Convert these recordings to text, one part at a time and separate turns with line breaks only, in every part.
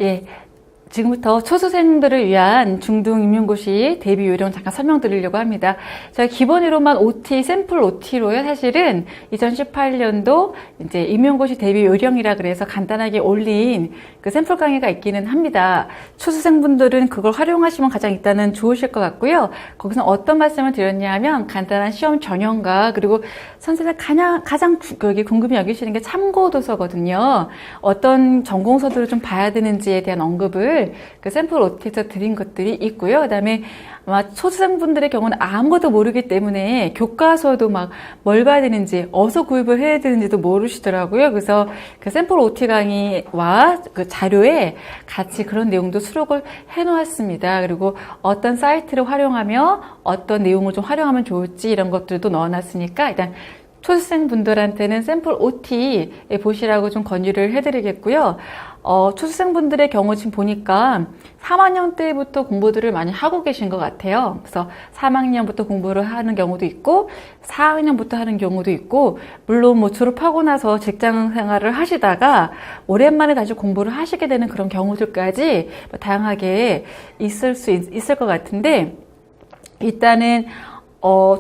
예, 지금부터 초수생들을 위한 중등 임용고시 대비 요령 잠깐 설명드리려고 합니다. 저희 기본으로만 OT, 샘플 OT로요. 사실은 2018년도 이제 임용고시 대비 요령이라 그래서 간단하게 올린 그 샘플 강의가 있기는 합니다. 초수생분들은 그걸 활용하시면 가장 일단은 좋으실 것 같고요. 거기서 어떤 말씀을 드렸냐 하면 간단한 시험 전형과 그리고 선생님이 가장 궁금히 여기시는 게 참고 도서거든요. 어떤 전공서들을 좀 봐야 되는지에 대한 언급을 그 샘플 OT에서 드린 것들이 있고요. 그 다음에 아마 초수생분들의 경우는 아무것도 모르기 때문에 교과서도 막 뭘 봐야 되는지, 어디서 구입을 해야 되는지도 모르시더라고요. 그래서 그 샘플 OT 강의와 그 자료에 같이 그런 내용도 수록을 해 놓았습니다. 그리고 어떤 사이트를 활용하며 어떤 내용을 좀 활용하면 좋을지 이런 것들도 넣어 놨으니까 일단 초수생분들한테는 샘플 OT 보시라고 좀 권유를 해드리겠고요. 초수생분들의 경우 지금 보니까 3학년 때부터 공부들을 많이 하고 계신 것 같아요. 그래서 3학년부터 공부를 하는 경우도 있고 4학년부터 하는 경우도 있고 물론 뭐 졸업하고 나서 직장 생활을 하시다가 오랜만에 다시 공부를 하시게 되는 그런 경우들까지 다양하게 있을 것 같은데 일단은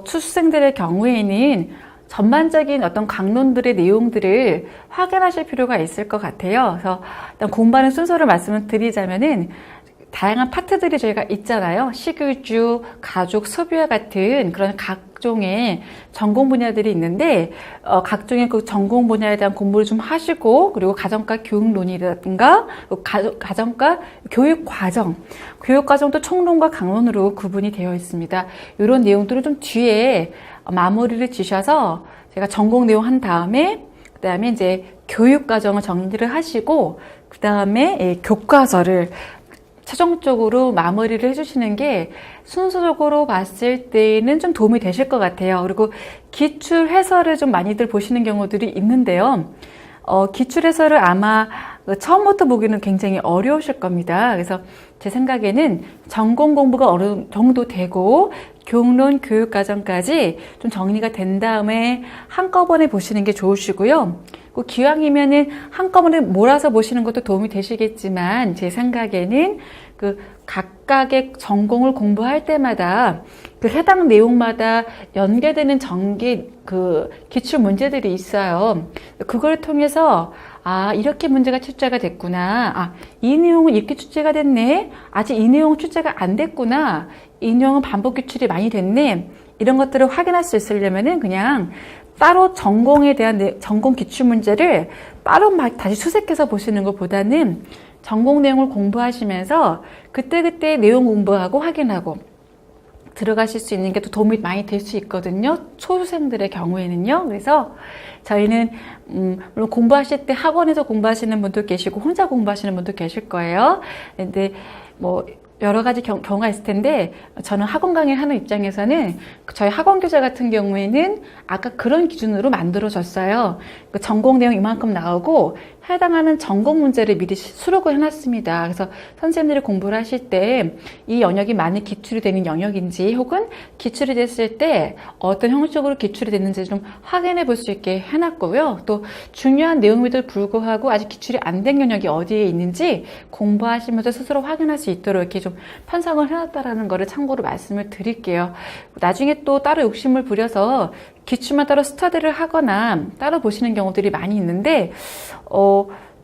초수생들의 경우에는 전반적인 어떤 강론들의 내용들을 확인하실 필요가 있을 것 같아요. 그래서 일단 공부하는 순서를 말씀을 드리자면은 다양한 파트들이 저희가 있잖아요. 식유주, 가족, 소비와 같은 그런 각종의 전공 분야들이 있는데 각종의 그 전공 분야에 대한 공부를 좀 하시고 그리고 가정과 교육론이라든가 가정과 교육과정도 총론과 강론으로 구분이 되어 있습니다. 이런 내용들을 좀 뒤에 마무리를 지셔서 제가 전공 내용 한 다음에 그 다음에 이제 교육과정을 정리를 하시고 그 다음에 교과서를 최종적으로 마무리를 해주시는 게 순서적으로 봤을 때는 좀 도움이 되실 것 같아요. 그리고 기출 해설을 좀 많이들 보시는 경우들이 있는데요. 기출 해설을 아마 처음부터 보기는 굉장히 어려우실 겁니다. 그래서 제 생각에는 전공 공부가 어느 정도 되고 교육론, 교육과정까지 좀 정리가 된 다음에 한꺼번에 보시는 게 좋으시고요. 기왕이면은 한꺼번에 몰아서 보시는 것도 도움이 되시겠지만 제 생각에는 그 각각의 전공을 공부할 때마다 그 해당 내용마다 연계되는 기출 문제들이 있어요. 그걸 통해서 이렇게 문제가 출제가 됐구나. 이 내용은 이렇게 출제가 됐네. 아직 이 내용은 출제가 안 됐구나. 이 내용은 반복 기출이 많이 됐네. 이런 것들을 확인할 수 있으려면은 그냥 따로 전공에 대한 전공 기출 문제를 따로 막 다시 수색해서 보시는 것보다는 전공 내용을 공부하시면서 그때그때 내용 공부하고 확인하고 들어가실 수 있는 게 또 도움이 많이 될 수 있거든요. 초수생들의 경우에는요. 그래서 저희는 물론 공부하실 때 학원에서 공부하시는 분도 계시고 혼자 공부하시는 분도 계실 거예요. 근데 뭐 여러 가지 경우가 있을 텐데 저는 학원 강의를 하는 입장에서는 저희 학원 교재 같은 경우에는 아까 그런 기준으로 만들어졌어요. 전공 내용 이만큼 나오고 해당하는 전공 문제를 미리 수록을 해놨습니다. 그래서 선생님들이 공부를 하실 때 이 영역이 많이 기출이 되는 영역인지 혹은 기출이 됐을 때 어떤 형식으로 기출이 됐는지 좀 확인해 볼 수 있게 해놨고요. 또 중요한 내용에도 불구하고 아직 기출이 안 된 영역이 어디에 있는지 공부하시면서 스스로 확인할 수 있도록 이렇게 좀 편성을 해놨다라는 거를 참고로 말씀을 드릴게요. 나중에 또 따로 욕심을 부려서 기출만 따로 스터디를 하거나 따로 보시는 경우들이 많이 있는데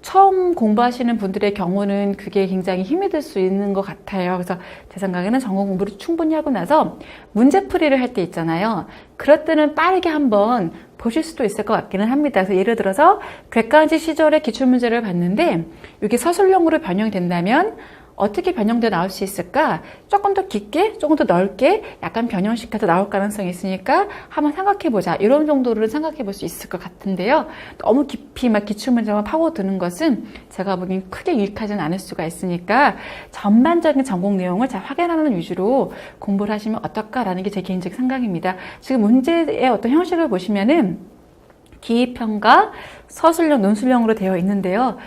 처음 공부하시는 분들의 경우는 그게 굉장히 힘이 들 수 있는 것 같아요. 그래서 제 생각에는 전공 공부를 충분히 하고 나서 문제풀이를 할 때 있잖아요. 그럴 때는 빠르게 한번 보실 수도 있을 것 같기는 합니다. 그래서 예를 들어서 객관식 시절에 기출문제를 봤는데 이게 서술형으로 변형된다면 어떻게 변형돼 나올 수 있을까? 조금 더 깊게, 조금 더 넓게 약간 변형시켜서 나올 가능성이 있으니까 한번 생각해보자. 이런 정도를 생각해볼 수 있을 것 같은데요. 너무 깊이 막 기출문제만 파고드는 것은 제가 보기엔 크게 유익하지는 않을 수가 있으니까 전반적인 전공 내용을 잘 확인하는 위주로 공부를 하시면 어떨까라는 게 제 개인적 생각입니다. 지금 문제의 어떤 형식을 보시면은 기입형과 서술형, 논술형으로 되어 있는데요.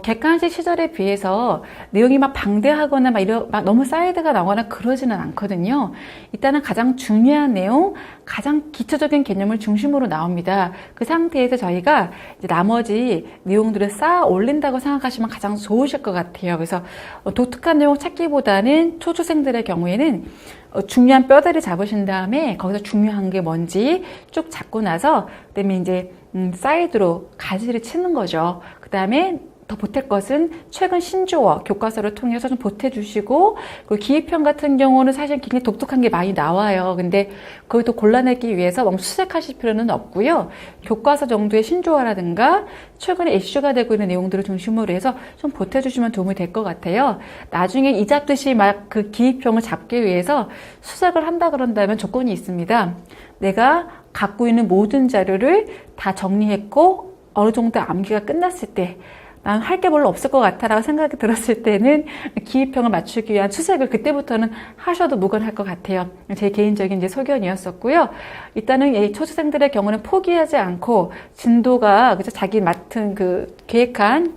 객관식 시절에 비해서 내용이 막 방대하거나 막 너무 사이드가 나오거나 그러지는 않거든요. 일단은 가장 중요한 내용, 가장 기초적인 개념을 중심으로 나옵니다. 그 상태에서 저희가 이제 나머지 내용들을 쌓아 올린다고 생각하시면 가장 좋으실 것 같아요. 그래서 독특한 내용 찾기보다는 초초생들의 경우에는 중요한 뼈대를 잡으신 다음에 거기서 중요한 게 뭔지 쭉 잡고 나서 그다음에 이제 사이드로 가지를 치는 거죠. 그 다음에 더 보탤 것은 최근 신조어 교과서를 통해서 좀 보태주시고, 그리고 기입편 같은 경우는 사실 굉장히 독특한 게 많이 나와요. 근데 그것도 골라내기 위해서 너무 수색하실 필요는 없고요. 교과서 정도의 신조어라든가 최근에 이슈가 되고 있는 내용들을 중심으로 해서 좀 보태주시면 도움이 될 것 같아요. 나중에 이 잡듯이 막 그 기입형을 잡기 위해서 수색을 한다 그런다면 조건이 있습니다. 내가 갖고 있는 모든 자료를 다 정리했고 어느 정도 암기가 끝났을 때, 난 할 게 별로 없을 것 같아라고 생각이 들었을 때는 기입형을 맞추기 위한 수색을 그때부터는 하셔도 무관할 것 같아요. 제 개인적인 이제 소견이었었고요. 일단은 이 초수생들의 경우는 포기하지 않고 진도가 그죠, 자기 맡은 그 계획한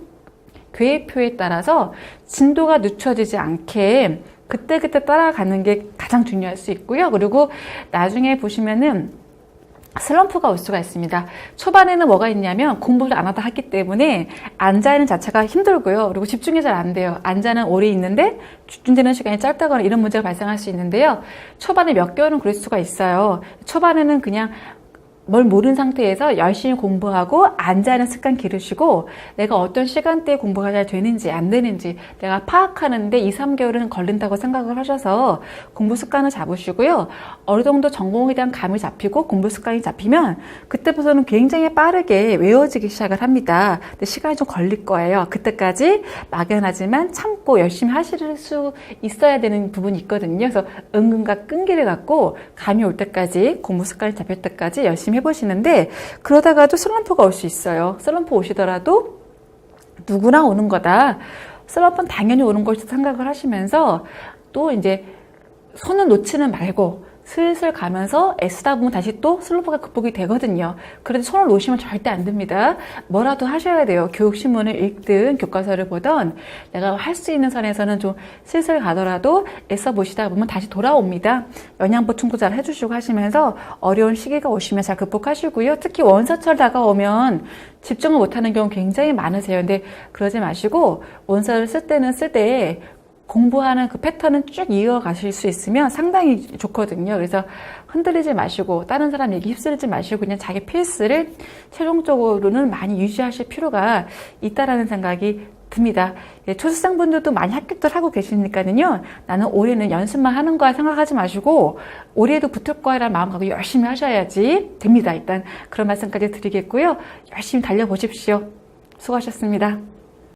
계획표에 따라서 진도가 늦춰지지 않게 그때그때 따라가는 게 가장 중요할 수 있고요. 그리고 나중에 보시면은 슬럼프가 올 수가 있습니다. 초반에는 뭐가 있냐면 공부를 안 하다 했기 때문에 앉아있는 자체가 힘들고요. 그리고 집중이 잘 안 돼요. 앉아는 오래 있는데 집중되는 시간이 짧다거나 이런 문제가 발생할 수 있는데요. 초반에 몇 개월은 그럴 수가 있어요. 초반에는 그냥 뭘 모르는 상태에서 열심히 공부하고 앉아있는 습관 기르시고, 내가 어떤 시간대에 공부가 잘 되는지 안 되는지 내가 파악하는데 2, 3개월은 걸린다고 생각을 하셔서 공부 습관을 잡으시고요. 어느 정도 전공에 대한 감이 잡히고 공부 습관이 잡히면 그때부터는 굉장히 빠르게 외워지기 시작을 합니다. 근데 시간이 좀 걸릴 거예요. 그때까지 막연하지만 참고 열심히 하실 수 있어야 되는 부분이 있거든요. 그래서 은근과 끈기를 갖고 감이 올 때까지, 공부 습관이 잡힐 때까지 열심히 해보시는데, 그러다가도 슬럼프가 올 수 있어요. 슬럼프 오시더라도 누구나 오는 거다, 슬럼프는 당연히 오는 것이 생각을 하시면서 또 이제 손을 놓지는 말고 슬슬 가면서 애쓰다 보면 다시 또 슬럼프가 극복이 되거든요. 그래도 손을 놓으시면 절대 안 됩니다. 뭐라도 하셔야 돼요. 교육신문을 읽든 교과서를 보던 내가 할 수 있는 선에서는 좀 슬슬 가더라도 애써 보시다 보면 다시 돌아옵니다. 영양 보충도 잘 해주시고 하시면서 어려운 시기가 오시면 잘 극복하시고요. 특히 원서철 다가오면 집중을 못하는 경우 굉장히 많으세요. 근데 그러지 마시고 원서를 쓸 때는 쓸 때 공부하는 그 패턴은 쭉 이어가실 수 있으면 상당히 좋거든요. 그래서 흔들리지 마시고 다른 사람 얘기 휩쓸리지 마시고 그냥 자기 페이스를 최종적으로는 많이 유지하실 필요가 있다라는 생각이 듭니다. 초수생분들도 많이 합격들 하고 계시니까요. 나는 올해는 연습만 하는 거야 생각하지 마시고 올해도 붙을 거야라는 마음 갖고 열심히 하셔야지 됩니다. 일단 그런 말씀까지 드리겠고요. 열심히 달려보십시오. 수고하셨습니다.